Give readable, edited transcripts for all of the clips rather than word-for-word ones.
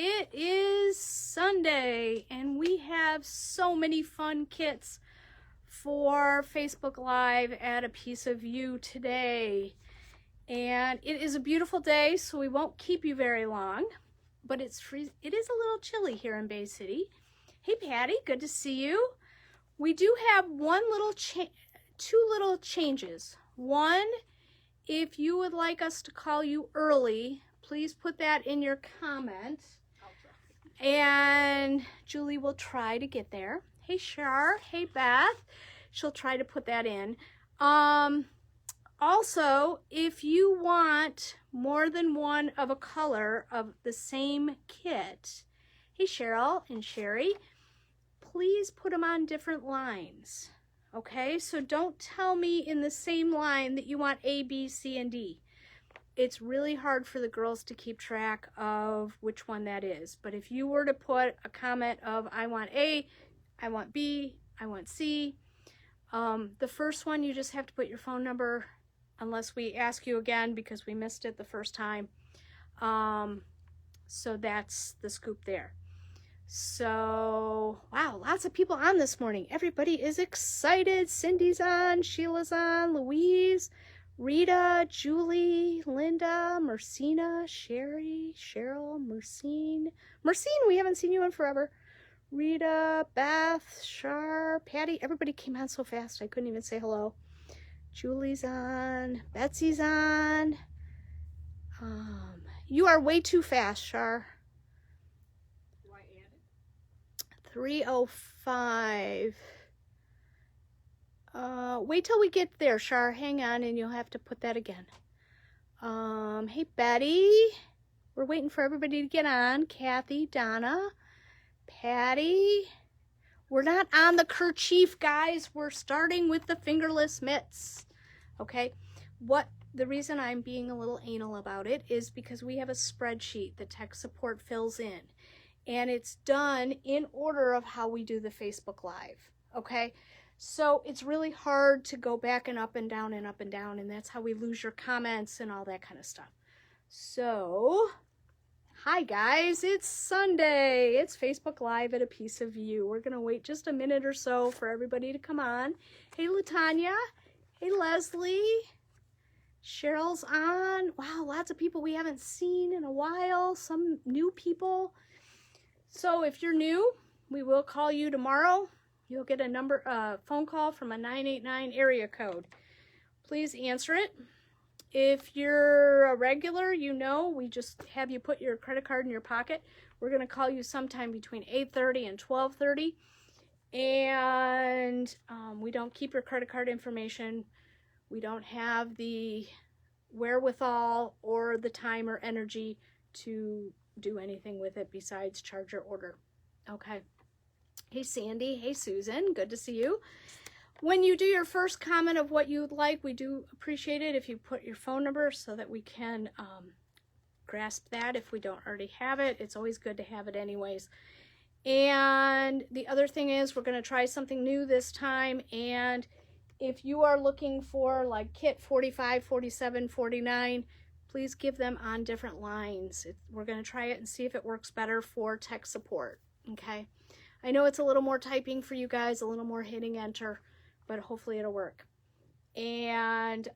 it is Sunday and we have so many fun kits for Facebook Live at A Piece of You today. And it is a beautiful day, so we won't keep you very long, but it is a little chilly here in Bay City. Hey Patty, good to see you. We do have two little changes. One, if you would like us to call you early, please put that in your comment. And Julie will try to get there. Hey Shar, hey Beth. She'll try to put that in. Also, if you want more than one of a color of the same kit, hey Cheryl and Sherry, please put them on different lines. Okay, so don't tell me in the same line that you want A, B, C, and D. It's really hard for the girls to keep track of which one that is. But if you were to put a comment of I want A, I want B, I want C, the first one you just have to put your phone number, unless we ask you again because we missed it the first time. So that's the scoop there. So, wow, lots of people on this morning. Everybody is excited. Cindy's on, Sheila's on, Louise, Rita, Julie, Linda, Mercina, Sherry, Cheryl, Mercine, we haven't seen you in forever. Rita, Beth, Shar, Patty, everybody came on so fast I couldn't even say hello. Julie's on, Betsy's on. You are way too fast, Shar. 305. Wait till we get there, Shar. Hang on, and you'll have to put that again. Hey, Betty. We're waiting for everybody to get on. Kathy, Donna, Patty. We're not on the kerchief, guys. We're starting with the fingerless mitts. Okay? The reason I'm being a little anal about it is because we have a spreadsheet that tech support fills in. And it's done in order of how we do the Facebook Live, okay? So it's really hard to go back and up and down, and that's how we lose your comments and all that kind of stuff. So, hi guys, it's Sunday. It's Facebook Live at A Piece of You. We're gonna wait just a minute or so for everybody to come on. Hey LaTanya, hey Leslie, Cheryl's on. Wow, lots of people we haven't seen in a while, some new people. So if you're new, we will call you tomorrow. You'll get a phone call from a 989 area code. Please answer it. If you're a regular, we just have you put your credit card in your pocket. We're going to call you sometime between 8:30 and 12:30. And we don't keep your credit card information. We don't have the wherewithal or the time or energy to do anything with it besides charge your order. Okay. Hey Sandy, hey Susan, good to see you. When you do your first comment of what you'd like, we do appreciate it if you put your phone number so that we can grasp that if we don't already have it. It's always good to have it anyways. And the other thing is we're going to try something new this time, and if you are looking for like kit 45, 47, 49, please give them on different lines. We're going to try it and see if it works better for tech support, okay? I know it's a little more typing for you guys, a little more hitting enter, but hopefully it'll work. And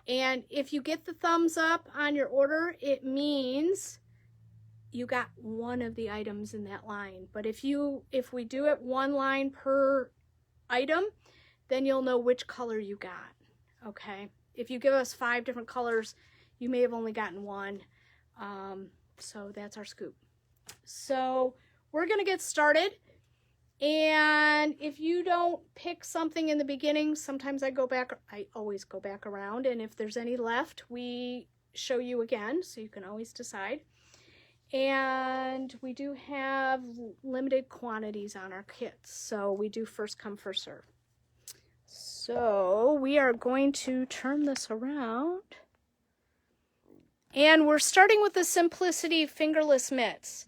if you get the thumbs up on your order, it means you got one of the items in that line. But if we do it one line per item, then you'll know which color you got, okay? If you give us 5 different colors, you may have only gotten one. So that's our scoop. So we're going to get started. And if you don't pick something in the beginning, sometimes I always go back around. And if there's any left, we show you again. So you can always decide. And we do have limited quantities on our kits. So we do first come, first serve. So we are going to turn this around. And we're starting with the Simplicity Fingerless Mitts.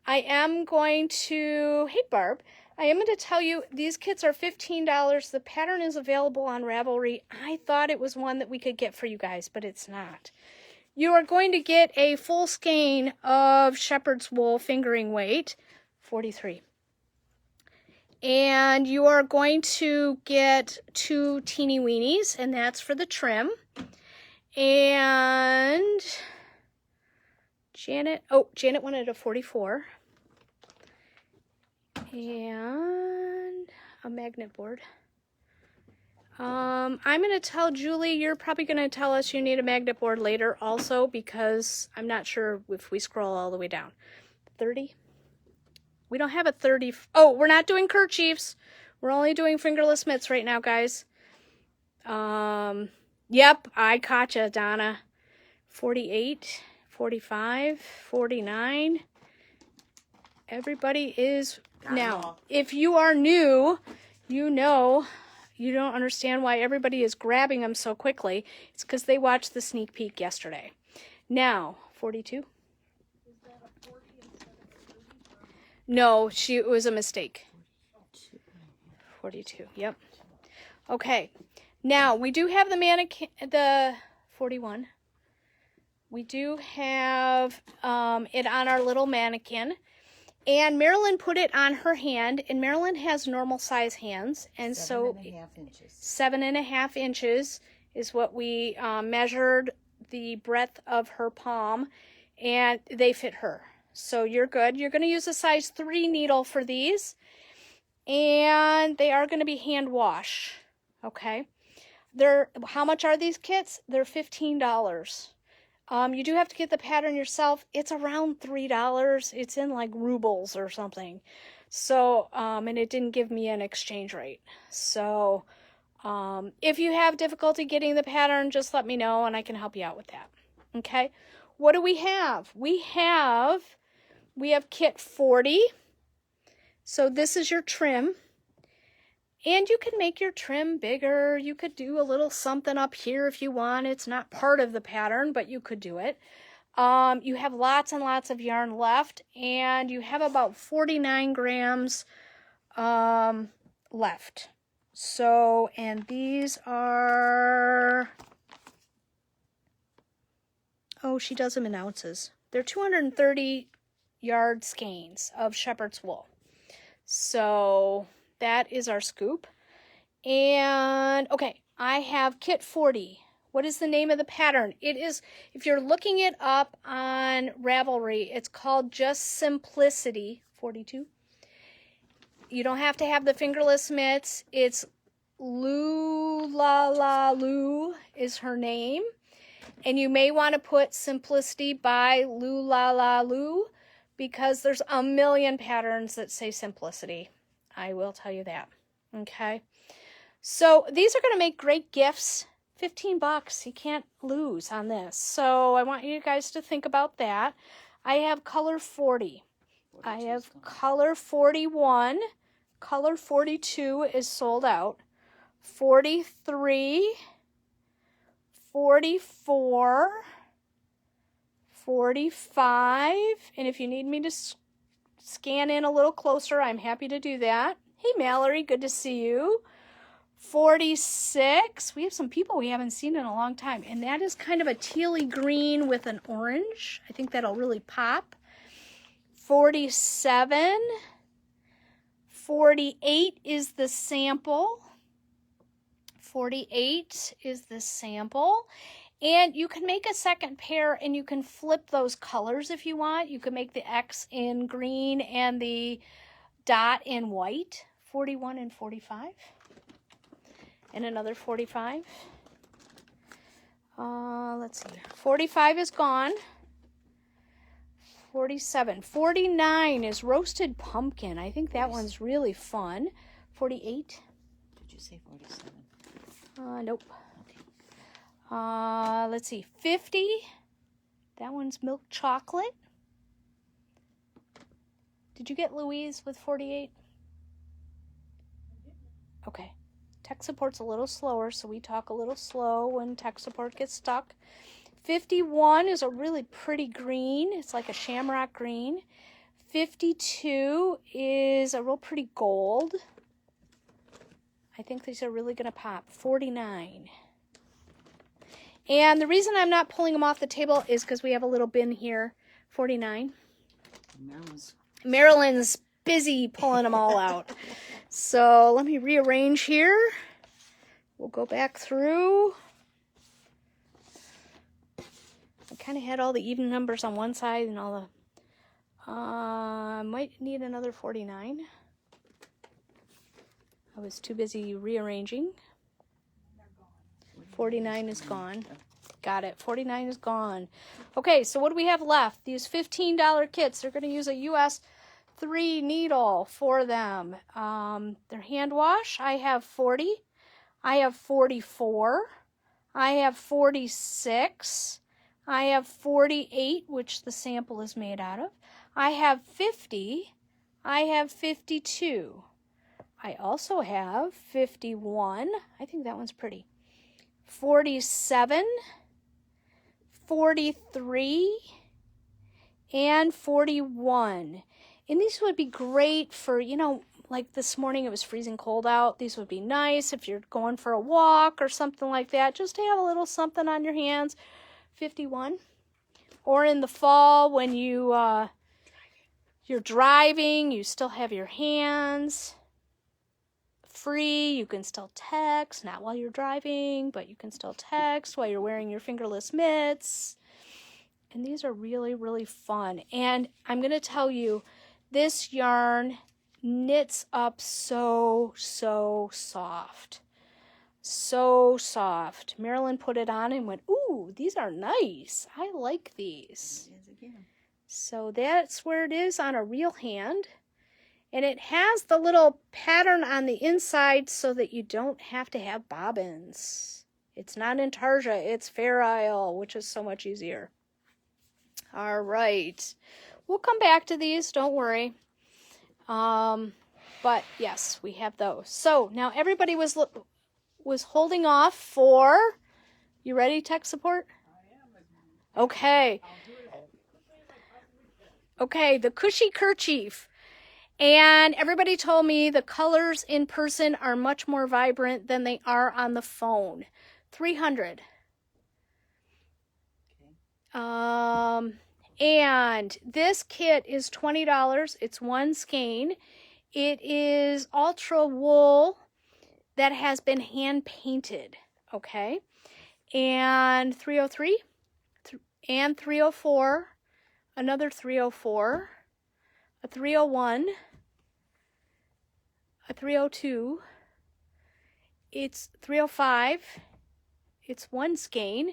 I am going to, hey Barb, I am going to tell you these kits are $15. The pattern is available on Ravelry. I thought it was one that we could get for you guys, but it's not. you are going to get a full skein of shepherd's wool fingering weight, 43. And you are going to get 2 teeny weenies, and that's for the trim. And Janet wanted a 44. And a magnet board. I'm going to tell Julie, you're probably going to tell us you need a magnet board later also, because I'm not sure if we scroll all the way down. 30? We don't have a 30. Oh, we're not doing kerchiefs. We're only doing fingerless mitts right now, guys. Yep, I caught you, Donna. 48, 45, 49. Everybody is... Now, if you are new, you know you don't understand why everybody is grabbing them so quickly. It's because they watched the sneak peek yesterday. Now, 42? No, it was a mistake. 42, yep. Okay, now we do have the mannequin, the 41. We do have it on our little mannequin. And Marilyn put it on her hand, and Marilyn has normal size hands, and 7.5 inches. 7.5 inches is what we measured the breadth of her palm, and they fit her. So you're good. You're going to use a size 3 needle for these, and they are going to be hand wash. Okay. How much are these kits? They're $15. You do have to get the pattern yourself. It's around $3. It's in like rubles or something. So, and it didn't give me an exchange rate. So, if you have difficulty getting the pattern, just let me know and I can help you out with that. Okay. What do we have? We have kit 40. So this is your trim. And you can make your trim bigger. You could do a little something up here if you want. It's not part of the pattern, but you could do it. You have lots and lots of yarn left, and you have about 49 grams left. So, and these are, oh, she does them in ounces. They're 230 yard skeins of shepherd's wool. So that is our scoop. And okay, I have kit 40. What is the name of the pattern? It is, if you're looking it up on Ravelry, it's called Just Simplicity 42. You don't have to have the fingerless mitts. It's Lou La La Lou is her name. And you may want to put Simplicity by Lou La La Lou, because there's a million patterns that say Simplicity. I will tell you that. Okay. So these are going to make great gifts. $15. You can't lose on this. So I want you guys to think about that. I have color 40. I have color 41. Color 42 is sold out. 43. 44. 45. And if you need me to scan in a little closer, I'm happy to do that. Hey, Mallory, good to see you. 46. We have some people we haven't seen in a long time, and that is kind of a tealy green with an orange. I think that'll really pop. 47. 48 is the sample. 48 is the sample. And you can make a second pair and you can flip those colors if you want. You can make the X in green and the dot in white. 41 and 45. And another 45. Let's see. 45 is gone. 47. 49 is roasted pumpkin. I think that one's really fun. 48. Did you say 47? Nope. Let's see, 50. That one's milk chocolate. Did you get Louise with 48? Okay. Tech support's a little slower, so we talk a little slow when tech support gets stuck. 51 is a really pretty green. It's like a shamrock green. 52 is a real pretty gold. I think these are really going to pop. 49. And the reason I'm not pulling them off the table is because we have a little bin here. 49. Marilyn's busy pulling them all out. So let me rearrange here. We'll go back through. I kind of had all the even numbers on one side and all the... might need another 49. I was too busy rearranging. 49 is gone. Got it. 49 is gone. Okay, so what do we have left? These $15 kits. They're going to use a US 3 needle for them. Their hand wash. I have 40. I have 44. I have 46. I have 48, which the sample is made out of. I have 50. I have 52. I also have 51. I think that one's pretty. 47, 43, and 41. And these would be great for, you know, like this morning it was freezing cold out. These would be nice if you're going for a walk or something like that. Just to have a little something on your hands. 51. Or in the fall when you're driving, you still have your hands free. You can still text, not while you're driving, but you can still text while you're wearing your fingerless mitts. And these are really, really fun. And I'm going to tell you, this yarn knits up so, so soft. So soft. Marilyn put it on and went, ooh, these are nice. I like these. So that's where it is on a real hand. And it has the little pattern on the inside so that you don't have to have bobbins. It's not intarsia, it's Fair Isle, which is so much easier. All right. We'll come back to these, don't worry. But yes, we have those. So now everybody was holding off for, you ready, tech support? Okay. Okay, the Cushy Kerchief. And everybody told me the colors in person are much more vibrant than they are on the phone. 300. Okay. And this kit is $20. It's one skein. It is ultra wool that has been hand painted. Okay. And 303 and 304. Another 304. A 301, a 302, it's 305, it's one skein,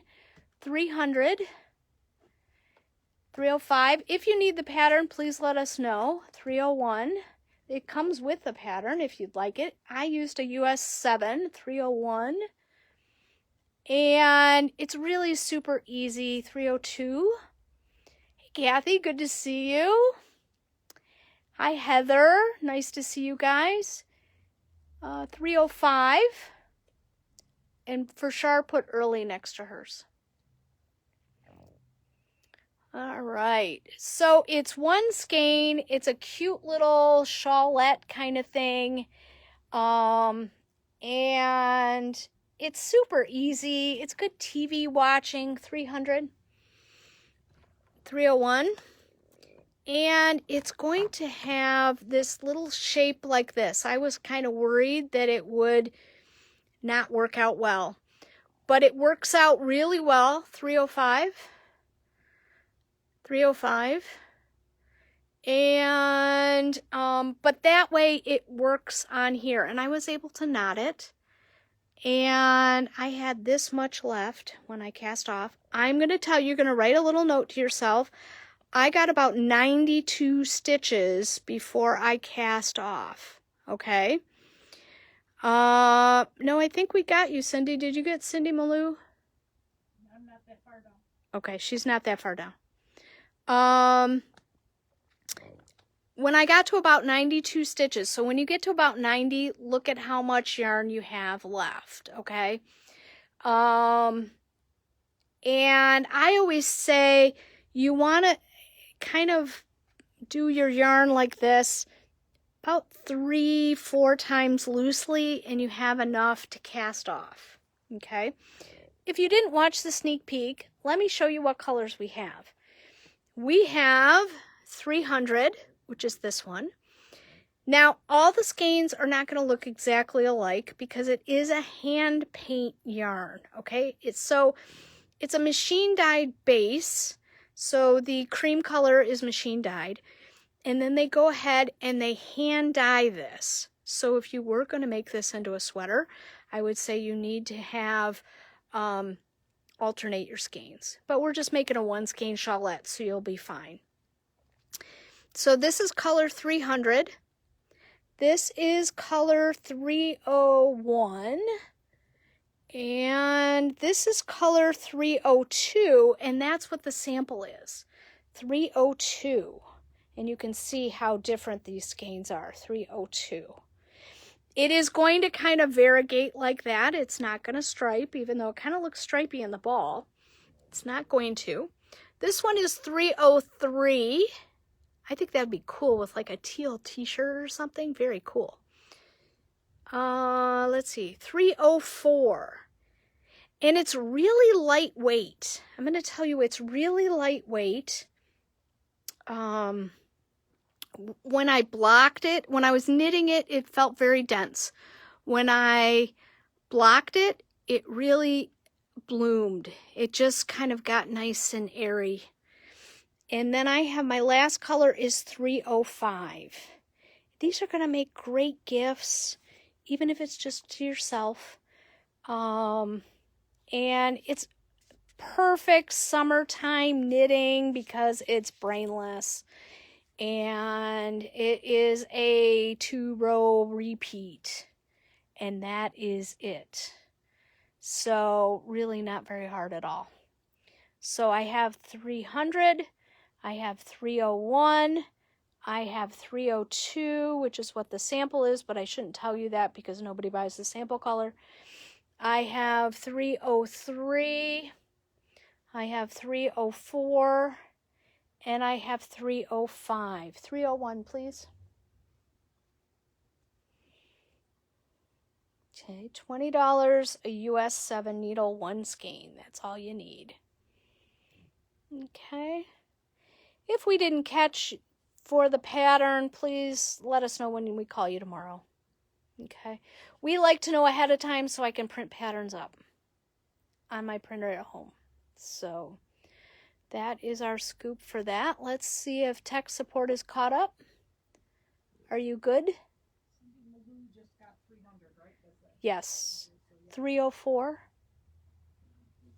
300, 305. If you need the pattern, please let us know. 301, it comes with the pattern if you'd like it. I used a US 7, 301, and it's really super easy. 302, hey Kathy, good to see you. Hi, Heather. Nice to see you guys. 305. And for Char, put early next to hers. All right. So it's one skein. It's a cute little shawlette kind of thing. And it's super easy. It's good TV watching. 300. 301. And it's going to have this little shape like this. I was kind of worried that it would not work out well. But it works out really well. 305. 305. And, but that way it works on here. And I was able to knot it. And I had this much left when I cast off. I'm going to tell you, you're going to write a little note to yourself. I got about 92 stitches before I cast off, okay? No, I think we got you, Cindy. Did you get Cindy Malou? I'm not that far down. Okay, she's not that far down. When I got to about 92 stitches, so when you get to about 90, look at how much yarn you have left, okay? And I always say you want to kind of do your yarn like this about 3-4 times loosely, and you have enough to cast off. Okay, if you didn't watch the sneak peek, let me show you what colors we have. We have 300, which is this one. Now, all the skeins are not going to look exactly alike because it is a hand paint yarn, okay? It's a machine dyed base, so the cream color is machine dyed. And then they go ahead and they hand dye this. So if you were going to make this into a sweater, I would say you need to have alternate your skeins. But we're just making a one skein shawlette, so you'll be fine. So this is color 300. This is color 301. And this is color 302, and that's what the sample is. 302. And you can see how different these skeins are. 302. It is going to kind of variegate like that. It's not going to stripe, even though it kind of looks stripy in the ball. It's not going to. This one is 303. I think that'd be cool with like a teal t-shirt or something. Very cool. Let's see. 304. And it's really lightweight. I'm going to tell you it's really lightweight. When I blocked it, when I was knitting it, it felt very dense. When I blocked it, it really bloomed. It just kind of got nice and airy. And then I have my last color is 305. These are going to make great gifts, even if it's just to yourself. And it's perfect summertime knitting because it's brainless. And it is a 2-row repeat. And that is it. So really not very hard at all. So I have 300. I have 301. I have 302, which is what the sample is, but I shouldn't tell you that because nobody buys the sample color. I have 303. I have 304. And I have 305. 301, please. Okay, $20, a US 7 needle, 1 skein. That's all you need. Okay. If we didn't catch for the pattern, please let us know when we call you tomorrow. Okay. We like to know ahead of time so I can print patterns up on my printer at home. So that is our scoop for that. Let's see if tech support is caught up. Are you good? Just got 300, right? Yes. 304.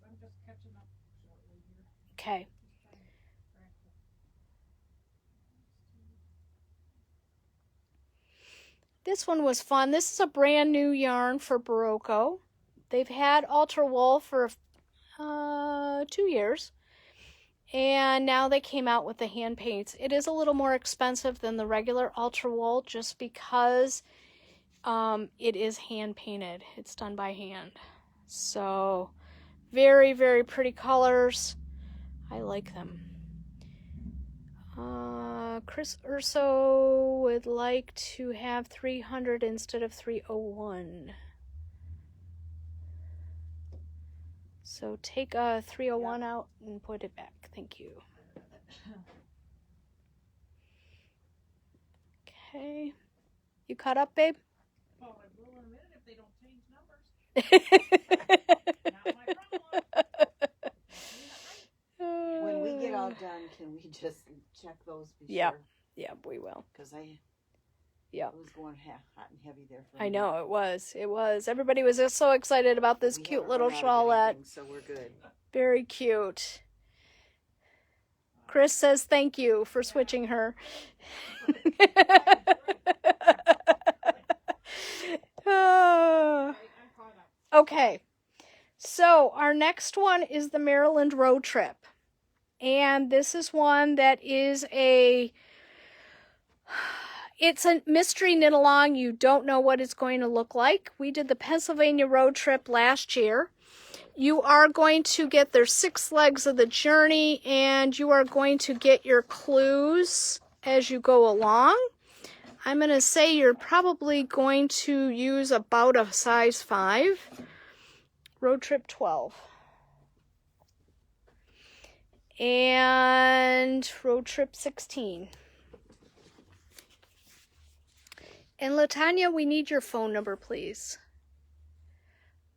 I'm just catching up shortly here. Okay. This one was fun. This is a brand new yarn for Barocco. They've had Ultra Wool for 2 years. And now they came out with the hand paints. It is a little more expensive than the regular Ultra Wool just because it is hand painted. It's done by hand. So very, very pretty colors. I like them. Chris Urso would like to have 300 instead of 301. So take a 301 out and put it back. Thank you. Okay. You caught up, babe? Oh, I will in a minute if they don't change numbers. Not my problem. When we get all done, can we just check those before? Yeah, we will. Because it Yeah. was going hot and heavy there for I me. know, it was. It was. Everybody was just so excited about this We cute haven't little run out of shawlette. anything, so we're good. Very cute. Chris says thank you for switching her. Okay, so our next one is the Maryland Road Trip. And this is one that is it's a mystery knit along. You don't know what it's going to look like. We did the Pennsylvania road trip last year. You are going to get their 6 legs of the journey, and you are going to get your clues as you go along. I'm going to say you're probably going to use about a size 5. Road Trip 12. And Road Trip 16. And Latanya, we need your phone number, please.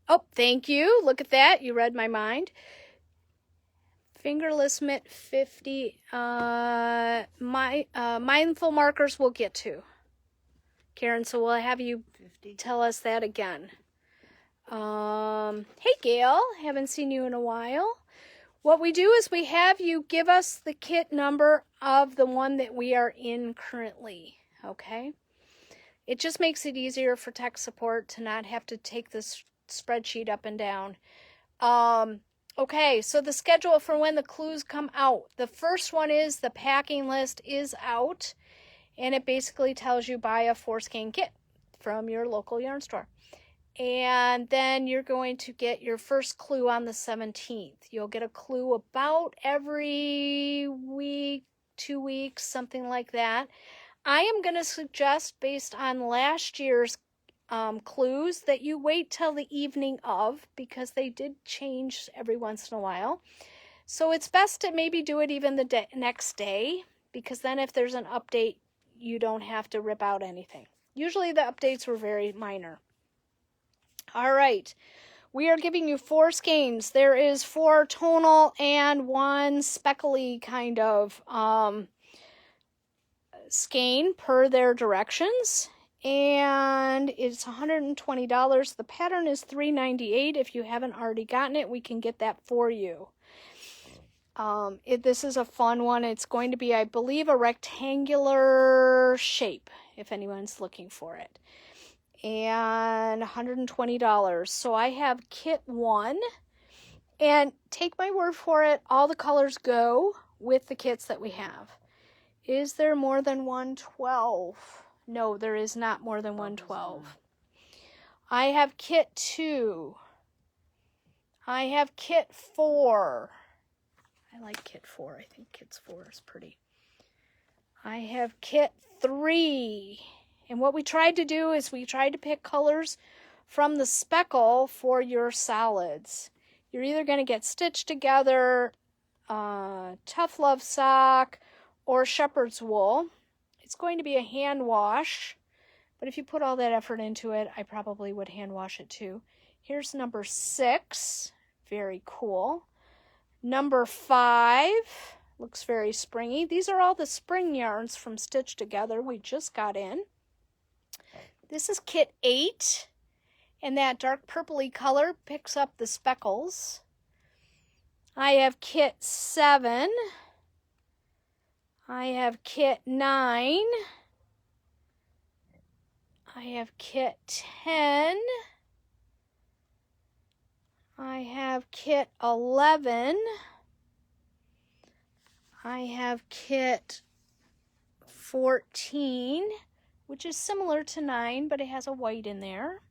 Oh, thank you. Look at that. You read my mind. Fingerless Mitt 50. Mindful markers we'll get to. Karen, so we'll have you 50. tell us that again. Hey, Gail. Haven't seen you in a while. What we do is we have you give us the kit number of the one that we are in currently. Okay? It just makes it easier for tech support to not have to take this spreadsheet up and down. Okay, so the schedule for when the clues come out. The first one is the packing list is out, and it basically tells you buy a 4-skein kit from your local yarn store. And then you're going to get your first clue on the 17th. You'll get a clue about every week, 2 weeks, something like that. I am going to suggest, based on last year's clues, that you wait till the evening of, because they did change every once in a while. So it's best to maybe do it even the next day, because then if there's an update, you don't have to rip out anything. Usually the updates were very minor. All right. We are giving you 4 skeins. There is 4 tonal and 1 speckly kind of skein per their directions, and it's $120. The pattern is $3.98. If you haven't already gotten it, we can get that for you. This is a fun one. It's going to be, I believe, a rectangular shape, if anyone's looking for it, and $120. So I have kit 1, and take my word for it, all the colors go with the kits that we have. Is there more than 112? No, there is not more than 112. I have kit 2. I have kit 4. I like kit 4. I think kit 4 is pretty. I have kit 3. And what we tried to do is we tried to pick colors from the speckle for your solids. You're either going to get Stitched Together, Tough Love Sock, or shepherd's wool. It's going to be a hand wash, but if you put all that effort into it, I probably would hand wash it too. Here's number 6. Very cool. Number 5. Looks very springy. These are all the spring yarns from Stitched Together we just got in. This is kit 8, and that dark purpley color picks up the speckles. I have kit 7. I have kit 9. I have kit 10. I have kit 11. I have kit 14, which is similar to 9, but it has a white in there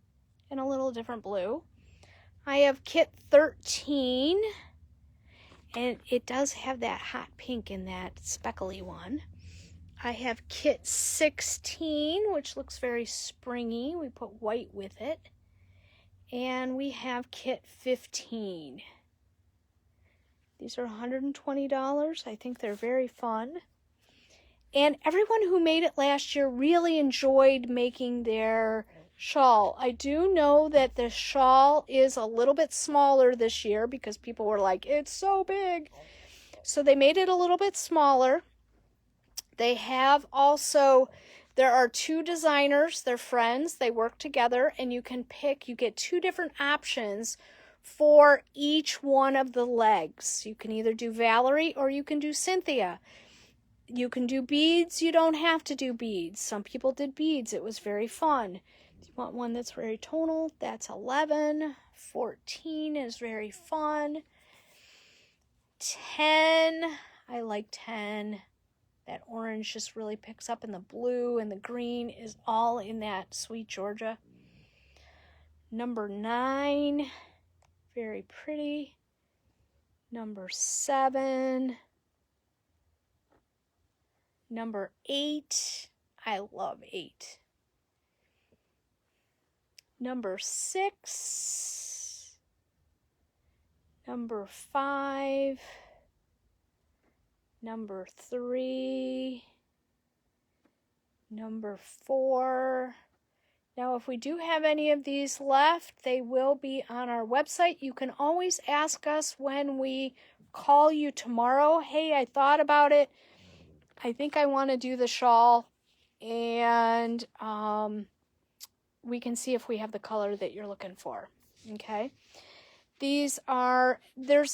and a little different blue. I have kit 13. And it does have that hot pink in that speckly one. I have kit 16, which looks very springy. We put white with it. And we have kit 15. These are $120. I think they're very fun. And everyone who made it last year really enjoyed making their shawl. I do know that the shawl is a little bit smaller this year because people were like, it's so big. So they made it a little bit smaller. They have also, there are 2 designers, they're friends, they work together, and you can pick, you get 2 different options for each one of the legs. You can either do Valerie or you can do Cynthia. You can do beads, you don't have to do beads. Some people did beads, it was very fun. If you want one that's very tonal, that's 11. 14 is very fun. 10, I like 10. That orange just really picks up, and the blue and the green is all in that Sweet Georgia. Number 9, very pretty. Number 7. Number 8, I love 8. Number 6, number 5, number 3, number 4. Now, if we do have any of these left, they will be on our website. You can always ask us when we call you tomorrow. Hey, I thought about it. I think I want to do the shawl. And we can see if we have the color that you're looking for. Okay. There's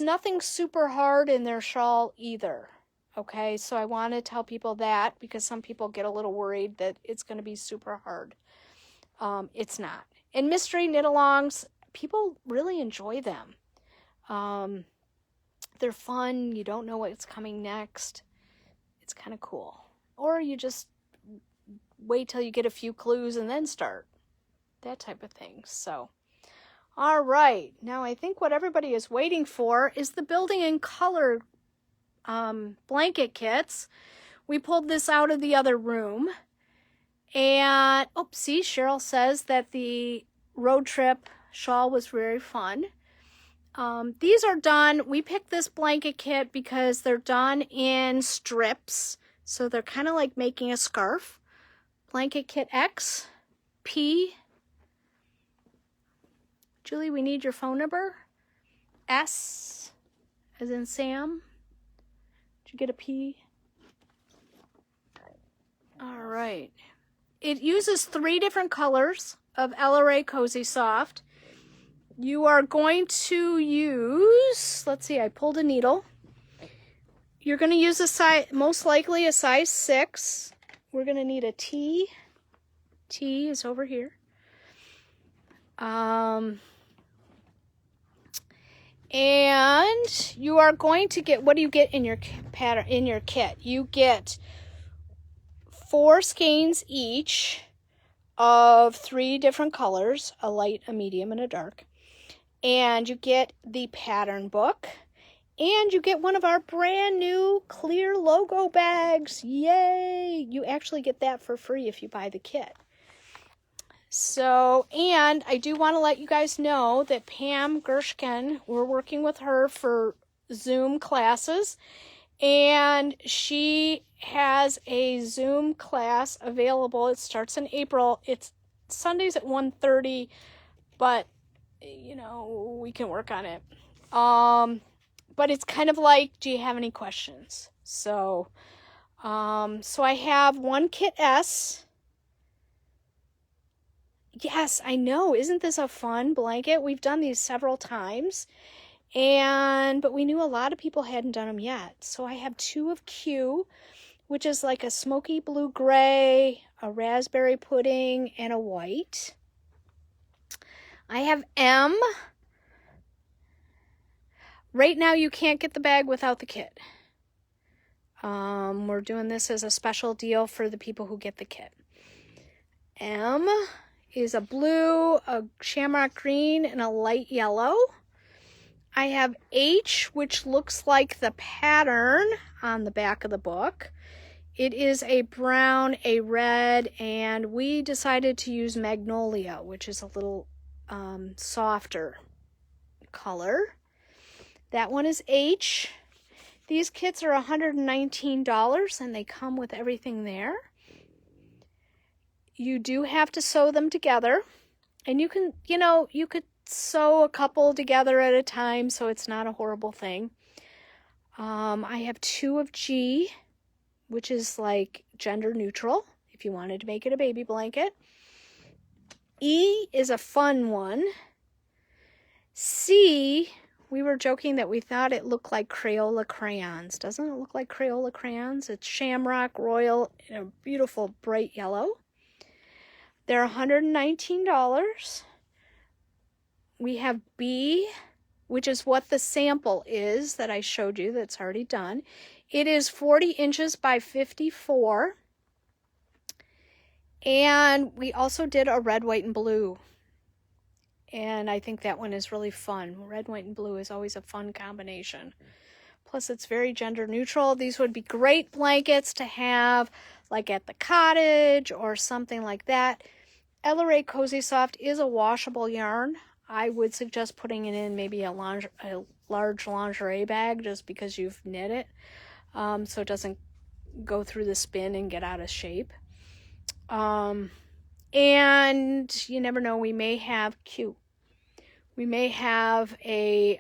nothing super hard in their shawl either. Okay. So I want to tell people that because some people get a little worried that it's going to be super hard. It's not. And mystery knit-alongs, people really enjoy them. They're fun. You don't know what's coming next. It's kind of cool. Or you just wait till you get a few clues and then start. That type of thing. So, all right. Now I think what everybody is waiting for is the Building in Color blanket kits. We pulled this out of the other room. And, see, Cheryl says that the road trip shawl was very fun. These are done. We picked this blanket kit because they're done in strips. So they're kind of like making a scarf. Blanket kit X, P. Julie, we need your phone number. S, as in Sam. Did you get a P? All right. It uses 3 different colors of LRA Cozy Soft. You are going to use, let's see, I pulled a needle. You're going to use a size, most likely a size 6. We're going to need a T. T is over here. And you are going to get, what do you get in your pattern, in your kit? You get 4 skeins each of 3 different colors, a light, a medium, and a dark. And you get the pattern book. And you get one of our brand new clear logo bags. Yay! You actually get that for free if you buy the kit. So, and I do want to let you guys know that Pam Gershkin, we're working with her for Zoom classes. And she has a Zoom class available. It starts in April. It's Sundays at 1:30, but, you know, we can work on it. But it's kind of like, do you have any questions? So I have one kit S. Yes, I know. Isn't this a fun blanket? We've done these several times. But we knew a lot of people hadn't done them yet. So I have 2 of Q, which is like a smoky blue gray, a raspberry pudding, and a white. I have M. Right now you can't get the bag without the kit. We're doing this as a special deal for the people who get the kit. M is a blue, a shamrock green, and a light yellow. I have H, which looks like the pattern on the back of the book. It is a brown, a red, and we decided to use magnolia, which is a little softer color. That one is H. These kits are $119, and they come with everything there. You do have to sew them together, and you can, you could sew a couple together at a time, so it's not a horrible thing. I have 2 of G, which is like gender neutral, if you wanted to make it a baby blanket. E is a fun one. C, we were joking that we thought it looked like Crayola crayons. Doesn't it look like Crayola crayons? It's shamrock, royal, and a beautiful bright yellow. They're $119. We have B, which is what the sample is that I showed you that's already done. It is 40 inches by 54. And we also did a red, white, and blue. And I think that one is really fun. Red, white, and blue is always a fun combination. Plus, it's very gender neutral. These would be great blankets to have like at the cottage or something like that. LRA Cozy Soft is a washable yarn. I would suggest putting it in maybe a large lingerie bag just because you've knit it. so it doesn't go through the spin and get out of shape. And you never know, we may have We may have a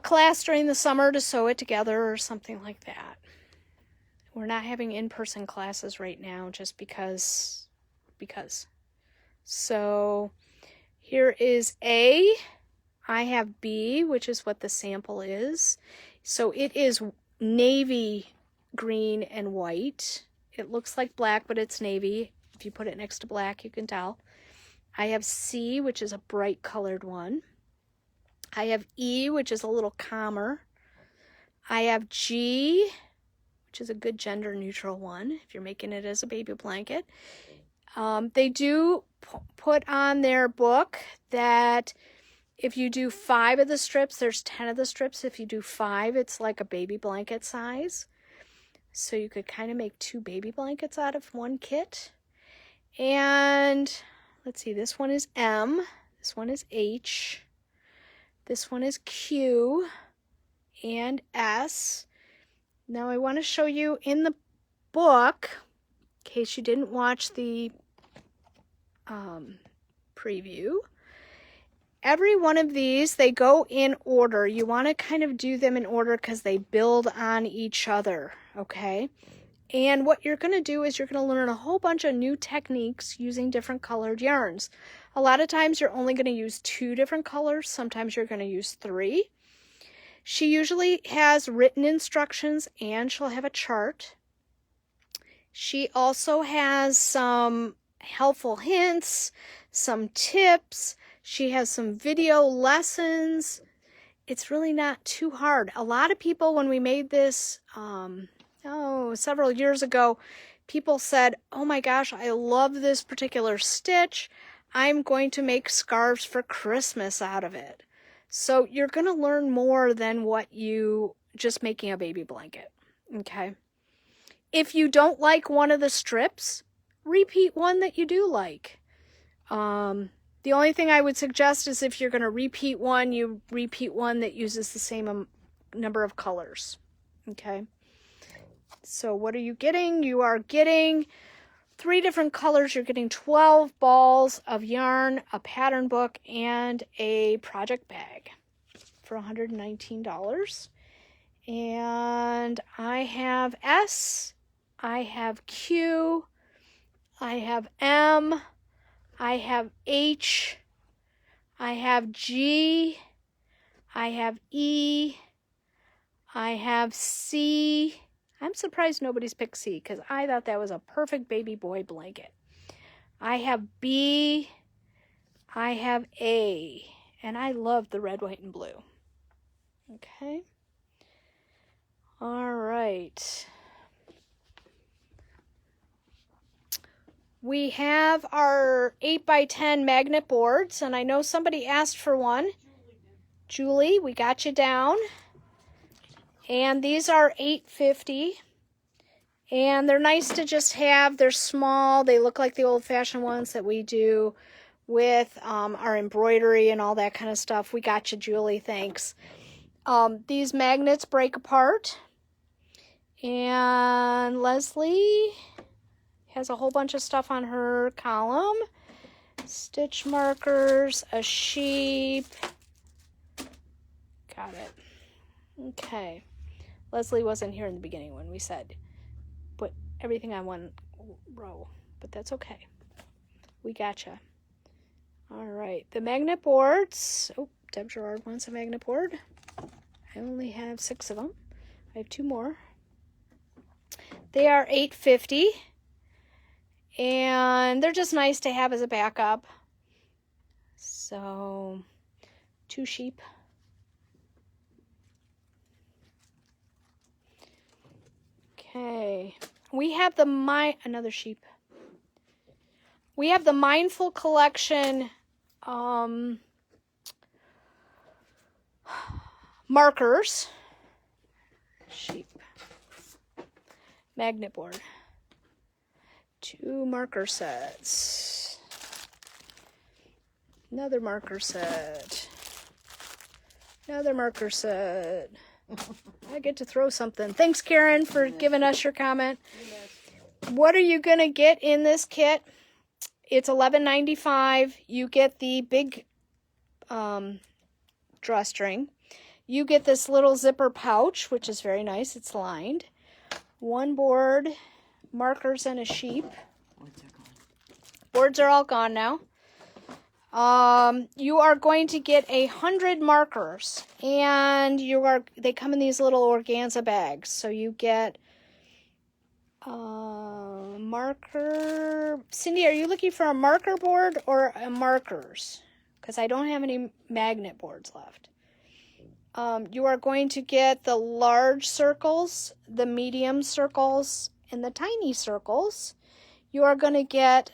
class during the summer to sew it together or something like that. We're not having in-person classes right now just because. So here is A. I have B, which is what the sample is. So it is navy green and white. It looks like black, but it's navy. If you put it next to black, you can tell. I have C, which is a bright colored one. I have E, which is a little calmer. I have G, which is a good gender neutral one if you're making it as a baby blanket. They do put on their book that if you do 5 of the strips, there's 10 of the strips. If you do 5, it's like a baby blanket size. So you could kind of make 2 baby blankets out of one kit. And let's see, this one is M, this one is H, this one is Q, and S. Now I want to show you in the book, in case you didn't watch the preview, every one of these, they go in order. You want to kind of do them in order because they build on each other, okay? And what you're going to do is you're going to learn a whole bunch of new techniques using different colored yarns. A lot of times you're only going to use 2 different colors. Sometimes you're going to use 3. She usually has written instructions and she'll have a chart. She also has some helpful hints, some tips. She has some video lessons. It's really not too hard. A lot of people, when we made this, several years ago, people said, oh my gosh, I love this particular stitch. I'm going to make scarves for Christmas out of it. So you're going to learn more than what you just making a baby blanket. Okay. If you don't like one of the strips, repeat one that you do like. The only thing I would suggest is if you're going to repeat one, you repeat one that uses the same number of colors. Okay. So what are you getting? You are getting 3 different colors. You're getting 12 balls of yarn, a pattern book, and a project bag for $119. And I have S, I have Q, I have M, I have H, I have G, I have E, I have C. I'm surprised nobody's picked C because I thought that was a perfect baby boy blanket. I have B, I have A, and I love the red, white, and blue. Okay. All right. We have our 8x10 magnet boards, and I know somebody asked for one. Julie, we got you down. And these are $8.50. And they're nice to just have. They're small. They look like the old-fashioned ones that we do with our embroidery and all that kind of stuff. We got you, Julie. Thanks. These magnets break apart. And Leslie has a whole bunch of stuff on her column. Stitch markers, a sheep. Got it. Okay. Leslie wasn't here in the beginning when we said put everything on one row, but that's okay. We gotcha. All right. The magnet boards. Oh, Deb Gerard wants a magnet board. I only have 6 of them. I have 2 more. They are $8.50. And they're just nice to have as a backup. So, 2 sheep. Okay. We have another sheep. We have the Mindful Collection markers. Sheep. Magnet board. 2 marker sets. Another marker set. Another marker set. I get to throw something. Thanks, Karen, for giving us your comment. What are you going to get in this kit? It's $11.95. You get the big drawstring. You get this little zipper pouch, which is very nice. It's lined. One board, markers, and a sheep. Boards are all gone now. You are going to get 100 markers, and they come in these little organza bags. So you get marker. Cindy, are you looking for a marker board or a markers? Because I don't have any magnet boards left. You are going to get the large circles, the medium circles, and the tiny circles. You are going to get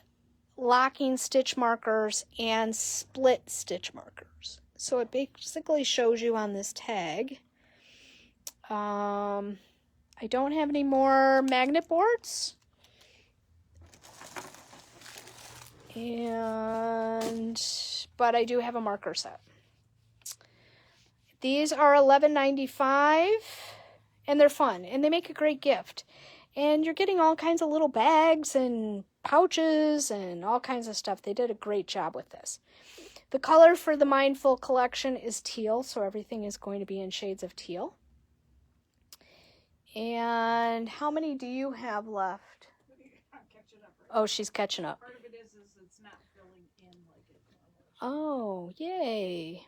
locking stitch markers and split stitch markers. So it basically shows you on this tag. I don't have any more magnet boards. But I do have a marker set. These are $11.95, and they're fun, and they make a great gift. And you're getting all kinds of little bags and pouches and all kinds of stuff. They did a great job with this. The color for the Mindful collection is teal, so everything is going to be in shades of teal. And how many do you have left? I'm catching up right now. Oh, she's catching up. Part of it is it's not filling in like it normally. Oh, yay.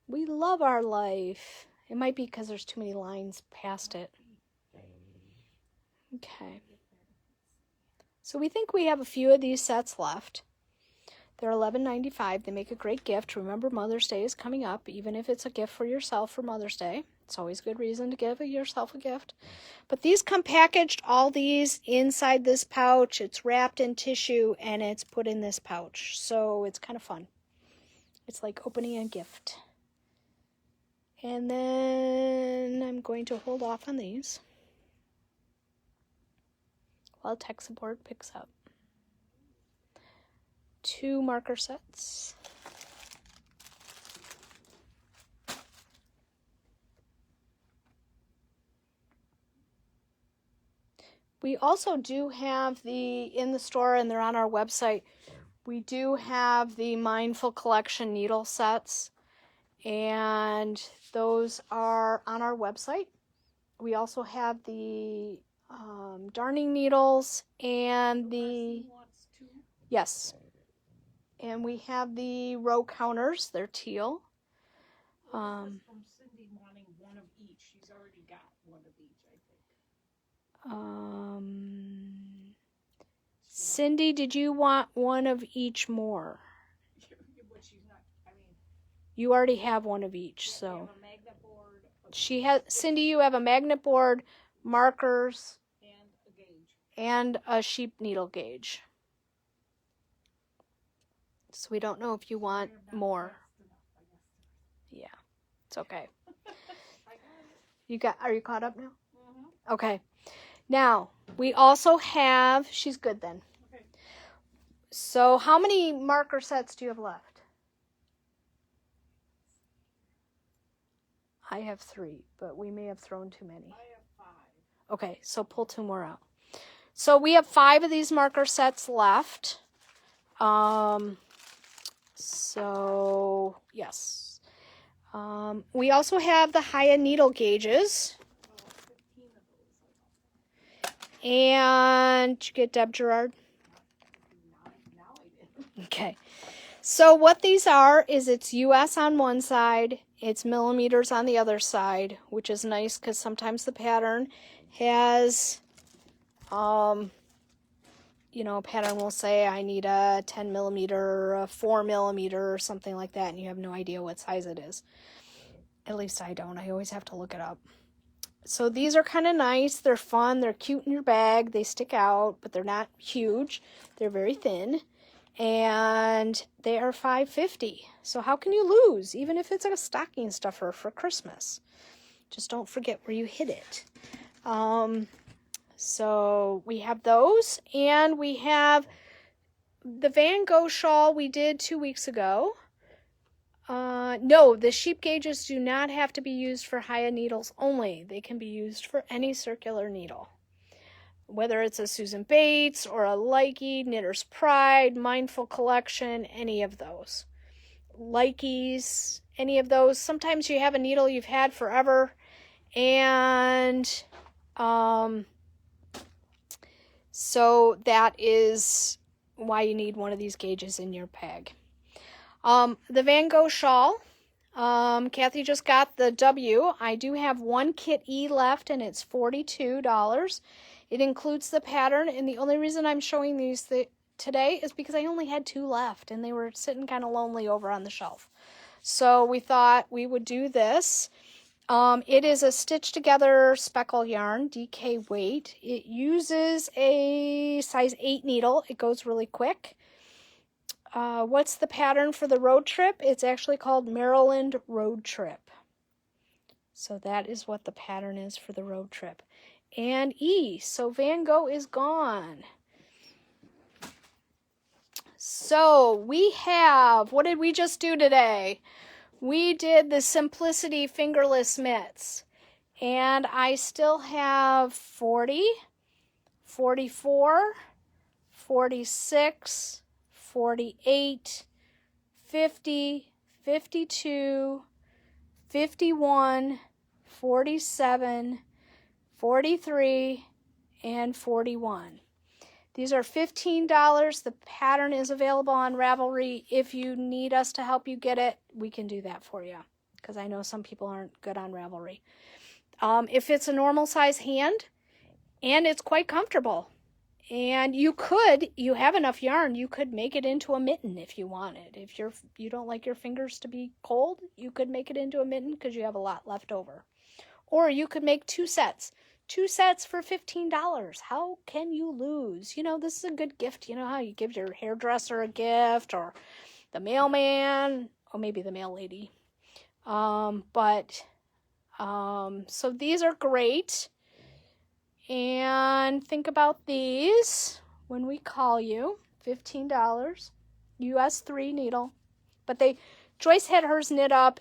We love our life. It might be because there's too many lines past it. Okay. So we think we have a few of these sets left. They're $11.95. They make a great gift. Remember, Mother's Day is coming up, even if it's a gift for yourself for Mother's Day. It's always a good reason to give yourself a gift. But these come packaged, all these inside this pouch. It's wrapped in tissue and it's put in this pouch. So it's kind of fun. It's like opening a gift. And then I'm going to hold off on these while tech support picks up. 2 marker sets. We also do have in the store, and they're on our website, we do have the Mindful Collection needle sets, and those are on our website. We also have the darning needles and the... Wants two. Yes. And we have the row counters. They're teal. From Cindy wanting one of each. She's already got one of each, I think. Cindy, did you want one of each more? But she's not, I mean, You already have one of each, we so. have a magnet board, Cindy, you have a magnet board, markers, and a gauge. and a sheep needle gauge. So we don't know if you want more. Yeah, it's okay. Are you caught up now? Mm-hmm. Okay. Now, we also have, she's good then. Okay. So how many marker sets do you have left? I have 3, but we may have thrown too many. I have 5. Okay, so pull 2 more out. So we have 5 of these marker sets left. So, yes. We also have the Haya needle gauges. 15 of those. And did you get Deb Gerard? Now I did. Okay. So what these are is it's US on one side, it's millimeters on the other side, which is nice because sometimes the pattern has, a pattern will say I need a 10 millimeter, a 4 millimeter, or something like that, and you have no idea what size it is. At least I don't. I always have to look it up. So these are kind of nice. They're fun. They're cute in your bag. They stick out, but they're not huge. They're very thin. And they are $5.50. So how can you lose, even if it's a stocking stuffer for Christmas? Just don't forget where you hid it. So we have those, and we have the Gogh Shawl we did 2 weeks ago. No, the sheep gauges do not have to be used for Haya needles only. They can be used for any circular needle. Whether it's a Susan Bates or a Likey, Knitter's Pride, Mindful Collection, any of those. Likeys, any of those. Sometimes you have a needle you've had forever, and so that is why you need one of these gauges in your bag. The Van Gogh Shawl. Kathy just got the W. I do have one kit E left, and it's $42. It includes the pattern, and the only reason I'm showing these today is because I only had 2 left, and they were sitting kind of lonely over on the shelf. So we thought we would do this. It is a stitched together speckle yarn, DK weight. It uses a size 8 needle. It goes really quick. What's the pattern for the road trip? It's actually called Maryland Road Trip. So that is what the pattern is for the road trip. And E, so Van Gogh is gone. So we have, what did we just do today? We did the Simplicity Fingerless Mitts. And I still have 40, 44, 46, 48, 50, 52, 51, 47, 43, and 41. These are $15. The pattern is available on Ravelry. If you need us to help you get it, we can do that for you, because I know some people aren't good on Ravelry. If it's a normal size hand, and it's quite comfortable. And you have enough yarn, you could make it into a mitten if you wanted. If you don't like your fingers to be cold, you could make it into a mitten because you have a lot left over. Or you could make 2 sets. 2 sets for $15. How can you lose? You know, this is a good gift. You know how you give your hairdresser a gift, or the mailman, or maybe the mail lady. So these are great. And think about these when we call you. $15, US 3 needle. But Joyce had hers knit up,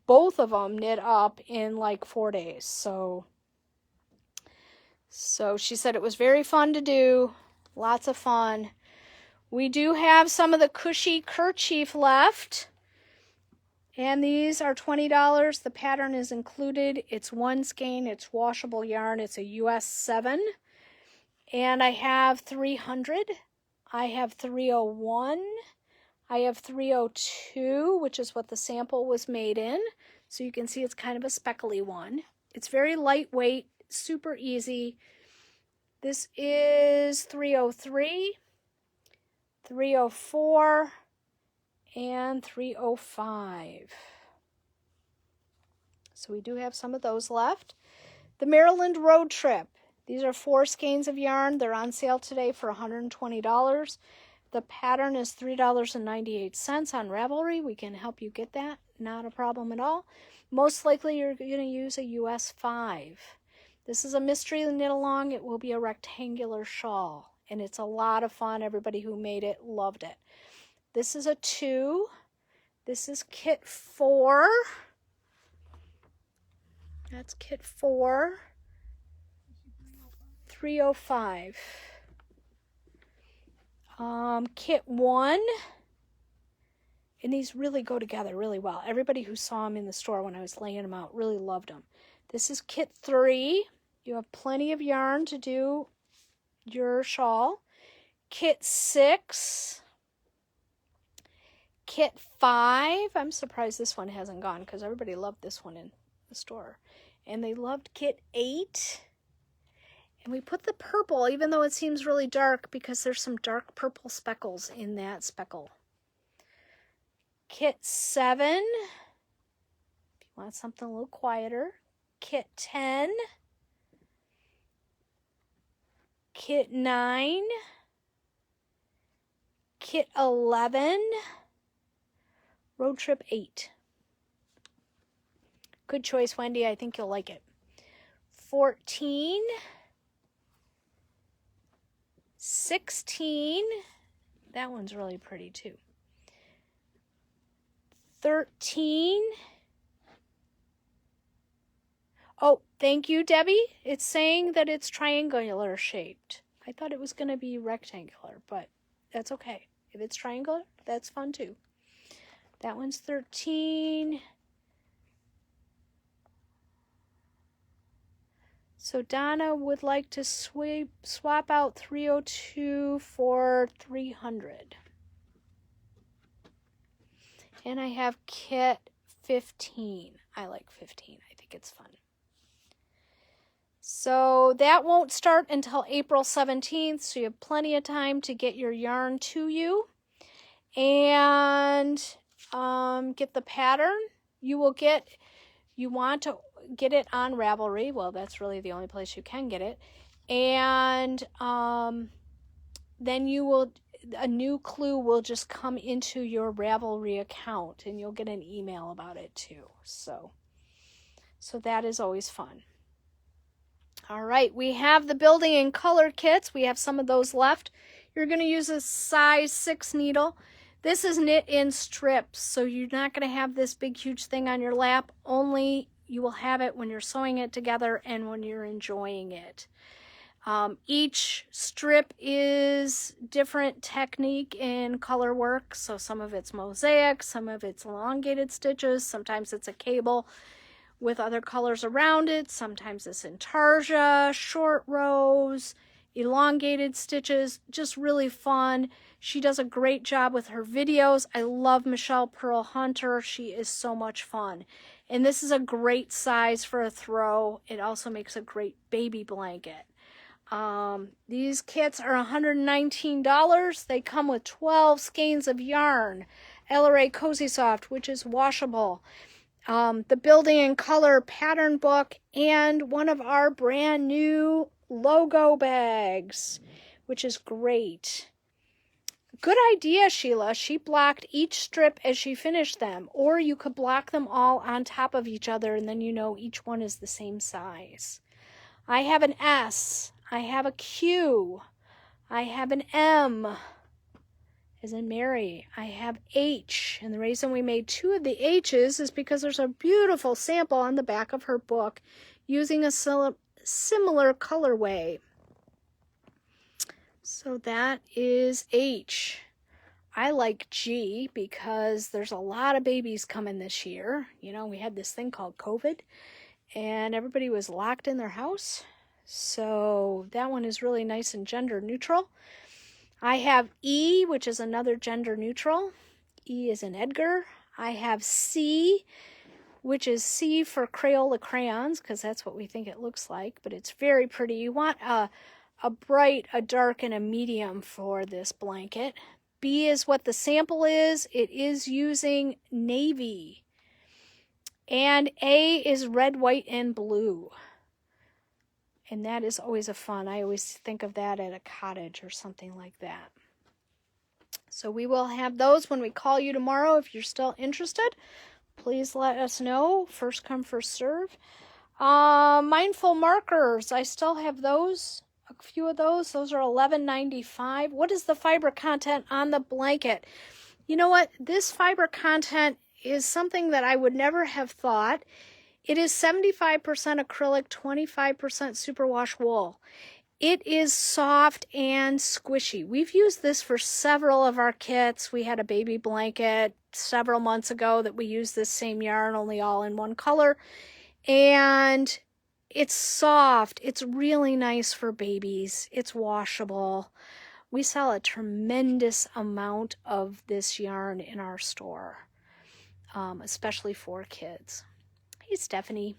both of them knit up in like 4 days. So she said it was very fun to do. Lots of fun. We do have some of the cushy kerchief left. And these are $20. The pattern is included. It's 1 skein. It's washable yarn. It's a US 7. And I have 300. I have 301. I have 302, which is what the sample was made in. So you can see it's kind of a speckly one. It's very lightweight, super easy. This is 303, 304, and 305. So we do have some of those left. The Maryland Road Trip. These are 4 skeins of yarn. They're on sale today for $120. The pattern is $3.98 on Ravelry. We can help you get that. Not a problem at all. Most likely you're going to use a US 5. This is a mystery knit along. It will be a rectangular shawl. And it's a lot of fun. Everybody who made it loved it. This is a 2. This is kit 4. That's kit 4. 305. Kit 1. And these really go together really well. Everybody who saw them in the store when I was laying them out really loved them. This is kit 3. You have plenty of yarn to do your shawl. Kit 6. Kit 5. I'm surprised this one hasn't gone because everybody loved this one in the store. And they loved kit 8. And we put the purple, even though it seems really dark, because there's some dark purple speckles in that speckle. Kit 7. If you want something a little quieter. Kit 10. Kit 9. Kit 11. Road Trip 8. Good choice, Wendy. I think you'll like it. 14. 16. That one's really pretty too. 13. Oh, thank you, Debbie. It's saying that it's triangular shaped. I thought it was going to be rectangular, but that's okay. If it's triangular, that's fun too. That one's 13. So Donna would like to swap out 302 for 300. And I have kit 15. I like 15. I think it's fun. So that won't start until April 17th, so you have plenty of time to get your yarn to you. And get the pattern. You want to get it on Ravelry. Well, that's really the only place you can get it. And then a new clue will just come into your Ravelry account, and you'll get an email about it too. So that is always fun. All right, we have the building and color kits. We have some of those left. You're going to use a size 6 needle. This is knit in strips, so you're not going to have this big, huge thing on your lap. Only you will have it when you're sewing it together and when you're enjoying it. Each strip is different technique in color work. So some of it's mosaic, some of it's elongated stitches, sometimes it's a cable with other colors around it, sometimes it's intarsia, short rows, elongated stitches, just really fun. She does a great job with her videos. I love Michelle Pearl Hunter. She is so much fun. And this is a great size for a throw. It also makes a great baby blanket. These kits are $119. They come with 12 skeins of yarn, LRA Cozy Soft, which is washable, the building and color pattern book, and one of our brand new logo bags, which is great. Good idea, Sheila. She blocked each strip as she finished them, or you could block them all on top of each other, and then you know each one is the same size. I have an S. I have a Q. I have an M, as in Mary. I have H, and the reason we made 2 of the H's is because there's a beautiful sample on the back of her book using a similar colorway. So that is H. I like G because there's a lot of babies coming this year. You know, we had this thing called COVID, and everybody was locked in their house. So that one is really nice and gender neutral. I have E, which is another gender neutral. E is in Edgar. I have C, which is C for Crayola crayons, because that's what we think it looks like, but it's very pretty. You want a bright, a dark, and a medium for this blanket. B is what the sample is. It is using navy. And A is red, white, and blue. And that is always a fun. I always think of that at a cottage or something like that. So we will have those when we call you tomorrow. If you're still interested, please let us know. First come, first serve. Mindful markers. I still have those. A few of those. Those are $11.95. What is the fiber content on the blanket? You know what? This fiber content is something that I would never have thought. It is 75% acrylic, 25% superwash wool. It is soft and squishy. We've used this for several of our kits. We had a baby blanket several months ago that we used this same yarn, only all in one color. And it's soft. It's really nice for babies. It's washable. We sell a tremendous amount of this yarn in our store, especially for kids. Hey, Stephanie.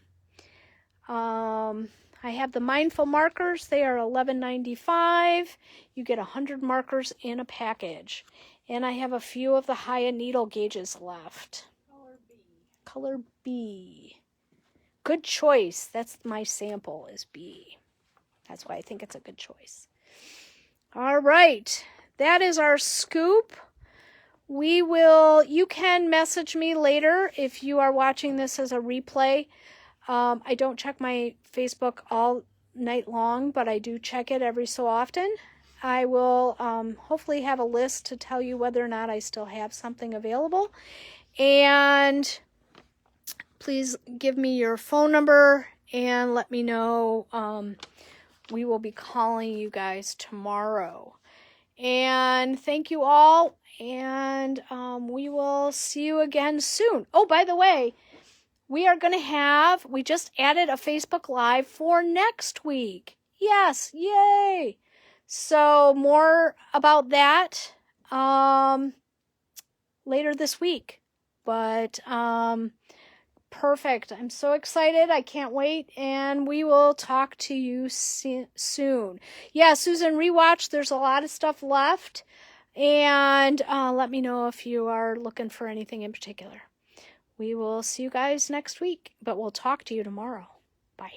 I have the Mindful markers. They are $11.95. You get 100 markers in a package. And I have a few of the Haya needle gauges left. Color B. Color B. Good choice. That's my sample is B. That's why I think it's a good choice. All right. That is our scoop. You can message me later if you are watching this as a replay. I don't check my Facebook all night long, but I do check it every so often. I will hopefully have a list to tell you whether or not I still have something available. And please give me your phone number and let me know. We will be calling you guys tomorrow. And thank you all. And we will see you again soon. Oh, by the way, we just added a Facebook Live for next week. Yes, yay. So more about that later this week. But perfect. I'm so excited. I can't wait. And we will talk to you soon. Yeah, Susan, rewatch. There's a lot of stuff left. And let me know if you are looking for anything in particular. We will see you guys next week, but we'll talk to you tomorrow. Bye.